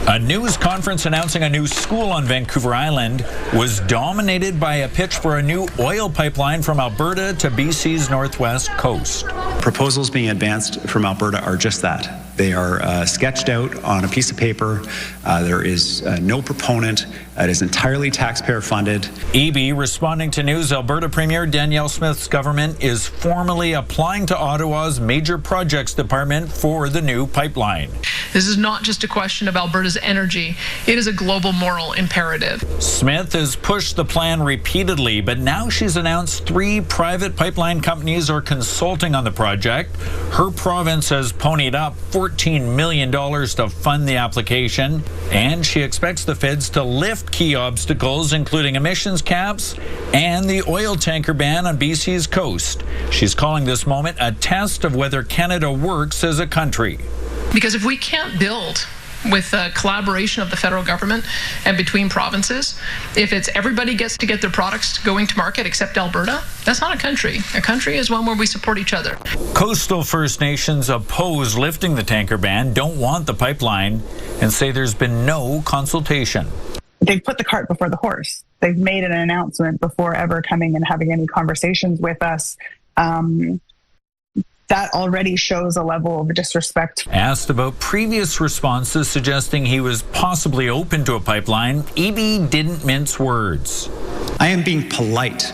A news conference announcing a new school on Vancouver Island was dominated by a pitch for a new oil pipeline from Alberta to BC's northwest coast. Proposals being advanced from Alberta are just that. They are sketched out on a piece of paper. There is no proponent. It is entirely taxpayer funded. EB responding to news Alberta Premier Danielle Smith's government is formally applying to Ottawa's Major Projects Department for the new pipeline. This is not just a question of Alberta's energy. It is a global moral imperative. Smith has pushed the plan repeatedly, but now she's announced 3 private pipeline companies are consulting on the project. Her province has ponied up $14 million to fund the application, and she expects the feds to lift key obstacles, including emissions caps and the oil tanker ban on BC's coast. She's calling this moment a test of whether Canada works as a country. Because if we can't build with collaboration of the federal government and between provinces, if it's everybody gets to get their products going to market except Alberta, that's not a country. A country is one where we support each other. Coastal First Nations oppose lifting the tanker ban, don't want the pipeline, and say there's been no consultation. They've put the cart before the horse. They've made an announcement before ever coming and having any conversations with us. That already shows a level of disrespect. Asked about previous responses suggesting he was possibly open to a pipeline, EB didn't mince words. I am being polite.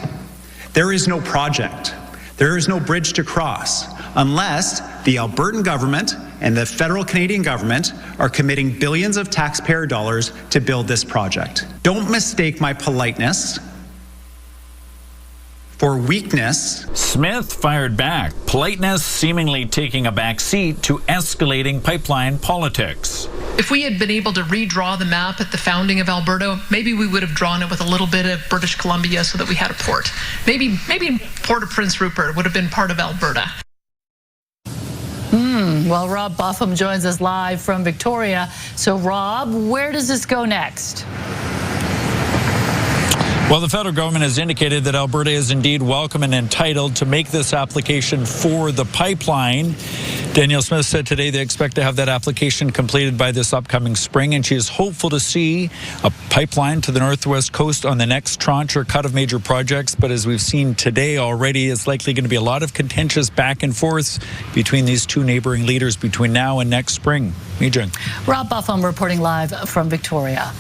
There is no project. There is no bridge to cross unless the Albertan government and the federal Canadian government are committing billions of taxpayer dollars to build this project. Don't mistake my politeness for weakness. Smith fired back, politeness seemingly taking a back seat to escalating pipeline politics. If we had been able to redraw the map at the founding of Alberta, maybe we would have drawn it with a little bit of British Columbia so that we had a port. Maybe Port of Prince Rupert would have been part of Alberta. Well, Rob Buffum joins us live from Victoria. So, Rob, where does this go next? Well, the federal government has indicated that Alberta is indeed welcome and entitled to make this application for the pipeline. Danielle Smith said today they expect to have that application completed by this upcoming spring, and she is hopeful to see a pipeline to the northwest coast on the next tranche or cut of major projects. But as we've seen today already, it's likely going to be a lot of contentious back and forth between these two neighboring leaders between now and next spring. Mijung. Rob Buffum reporting live from Victoria.